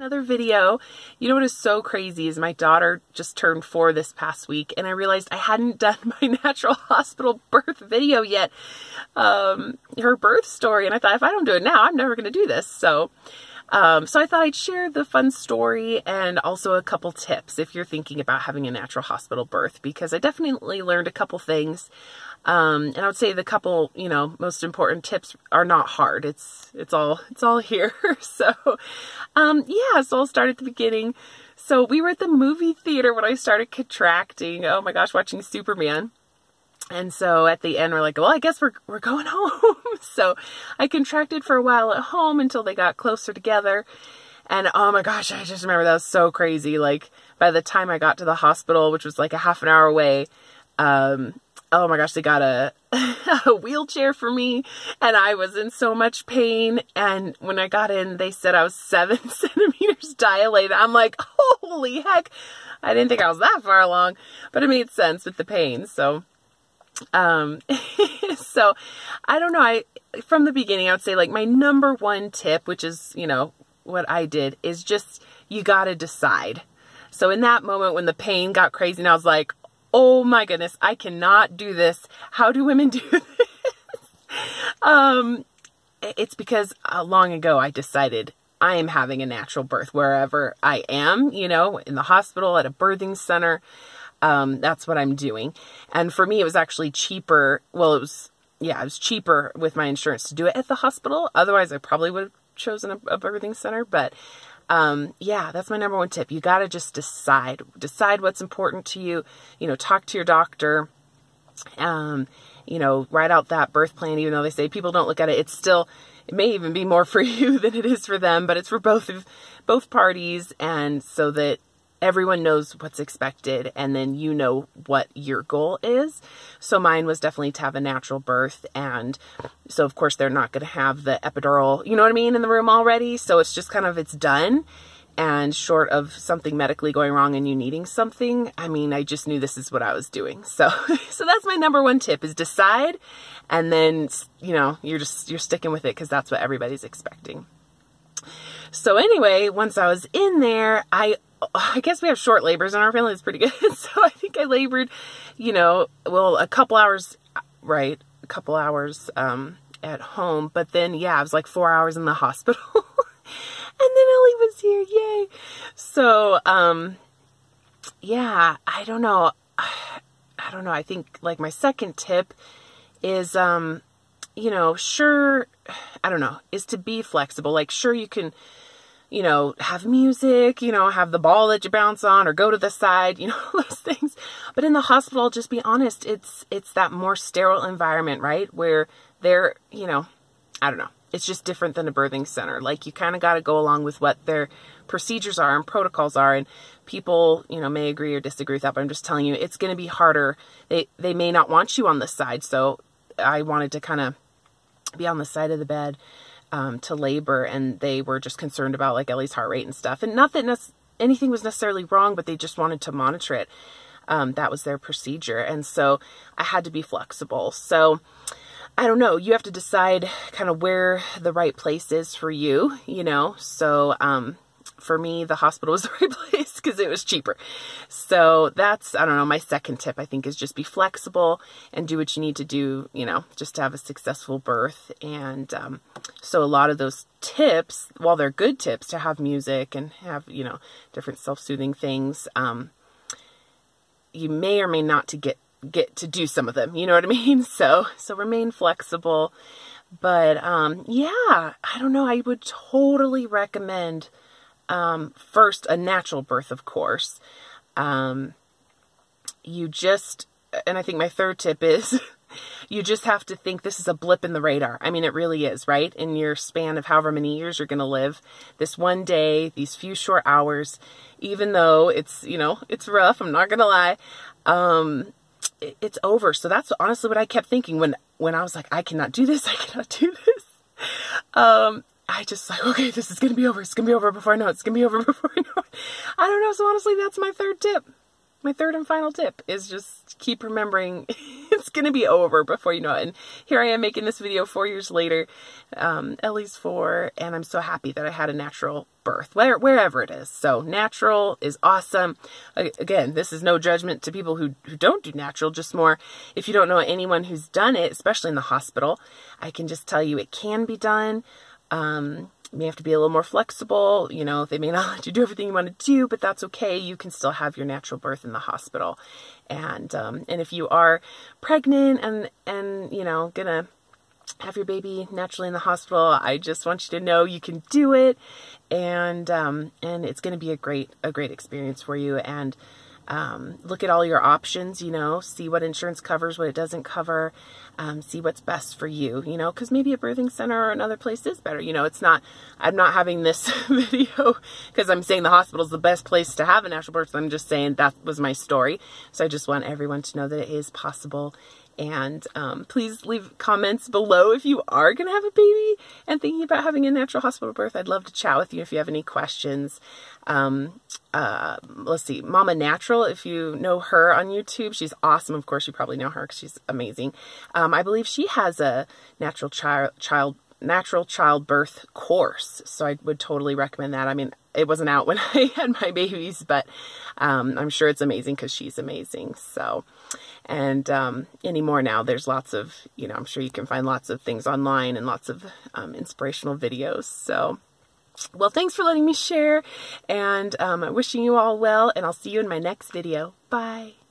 Another video. You know what is so crazy is my daughter just turned 4 this past week, and I realized I hadn't done my natural hospital birth video yet, her birth story, and I thought if I don't do it now, I'm never going to do this. So I thought I'd share the fun story and also a couple tips if you're thinking about having a natural hospital birth, because I definitely learned a couple things. And I would say the couple, most important tips are not hard. It's all here. So, yeah, so I'll start at the beginning. So we were at the movie theater when I started contracting. Oh my gosh, watching Superman. And so at the end, we're like, well, I guess we're going home. So I contracted for a while at home until they got closer together. And oh my gosh, I just remember that was so crazy. Like by the time I got to the hospital, which was like a half an hour away, oh my gosh, they got a wheelchair for me, and I was in so much pain. And when I got in, they said I was 7 centimeters dilated. I'm like, holy heck. I didn't think I was that far along, but it made sense with the pain. So, so I don't know. From the beginning, I would say like my number one tip, which is, what I did, is just, you got to decide. So in that moment when the pain got crazy and I was like, oh my goodness, I cannot do this. How do women do this? It's because long ago I decided I am having a natural birth wherever I am, in the hospital, at a birthing center. That's what I'm doing. And for me, it was actually cheaper. Well, it was cheaper with my insurance to do it at the hospital. Otherwise, I probably would have chosen a birthing center. But yeah, that's my number one tip. You got to just decide what's important to you, talk to your doctor, write out that birth plan, even though they say people don't look at it. It may even be more for you than it is for them, but it's for both parties. And so that everyone knows what's expected, and then you know what your goal is. So mine was definitely to have a natural birth, and so of course they're not going to have the epidural, you know what I mean, in the room already. So it's just kind of, it's done. And short of something medically going wrong and you needing something, I mean, I just knew this is what I was doing. So, so that's my number one tip, is decide, and then, you're sticking with it because that's what everybody's expecting. So anyway, once I was in there, I guess we have short labors in our family. It's pretty good. So I think I labored, a couple hours, right? A couple hours at home. But then, yeah, I was like 4 hours in the hospital. And then Ellie was here. Yay. So, yeah, I don't know. I think like my second tip is, sure, is to be flexible. Like, sure, you can, have music, have the ball that you bounce on, or go to the side, those things. But in the hospital, just be honest, it's that more sterile environment, right? Where they're, I don't know. It's just different than a birthing center. Like, you kind of got to go along with what their procedures are and protocols are. And people, may agree or disagree with that, but I'm just telling you, it's going to be harder. They may not want you on the side. So I wanted to kind of be on the side of the bed to labor, and they were just concerned about like Ellie's heart rate and stuff. And not that anything was necessarily wrong, but they just wanted to monitor it. That was their procedure. And so I had to be flexible. So I don't know, you have to decide kind of where the right place is for you, So for me, the hospital was the right place because it was cheaper. So that's, I don't know, my second tip, I think, is just be flexible and do what you need to do, just to have a successful birth. And so a lot of those tips, while they're good tips to have music and have, different self-soothing things, you may or may not get to do some of them, you know what I mean? So remain flexible. But yeah, I don't know, I would totally recommend first a natural birth, of course. You just, and I think my third tip is you just have to think this is a blip in the radar. I mean, it really is, right? In your span of however many years you're going to live, this one day, these few short hours, even though it's, it's rough, I'm not going to lie, it's over. So that's honestly what I kept thinking when I was like, I cannot do this. I cannot do this. I just like, okay, this is going to be over. It's going to be over before I know it. It's going to be over before I know it. I don't know. So honestly, that's my third tip. my third and final tip is just keep remembering it's going to be over before you know it. And here I am making this video 4 years later. Ellie's 4, and I'm so happy that I had a natural birth, wherever it is. So natural is awesome. Again, this is no judgment to people who don't do natural, just more if you don't know anyone who's done it, especially in the hospital, I can just tell you it can be done. You may have to be a little more flexible. You know, they may not let you do everything you want to do, but that's okay. You can still have your natural birth in the hospital. And if you are pregnant and you know, gonna have your baby naturally in the hospital, I just want you to know you can do it. And it's going to be a great experience for you. And look at all your options, you know, see what insurance covers, what it doesn't cover, see what's best for you, you know, because maybe a birthing center or another place is better. You know, it's not, I'm not having this video because I'm saying the hospital is the best place to have a natural birth. I'm just saying that was my story. So I just want everyone to know that it is possible. And please leave comments below if you are going to have a baby and thinking about having a natural hospital birth. I'd love to chat with you if you have any questions. Let's see, Mama Natural, if you know her on YouTube, she's awesome. Of course, you probably know her because she's amazing. I believe she has a natural childbirth course, so I would totally recommend that. I mean, it wasn't out when I had my babies, but I'm sure it's amazing because she's amazing. So, and anymore now, there's lots of, you know, I'm sure you can find lots of things online and lots of inspirational videos. So, well, thanks for letting me share, and I'm wishing you all well, and I'll see you in my next video. Bye.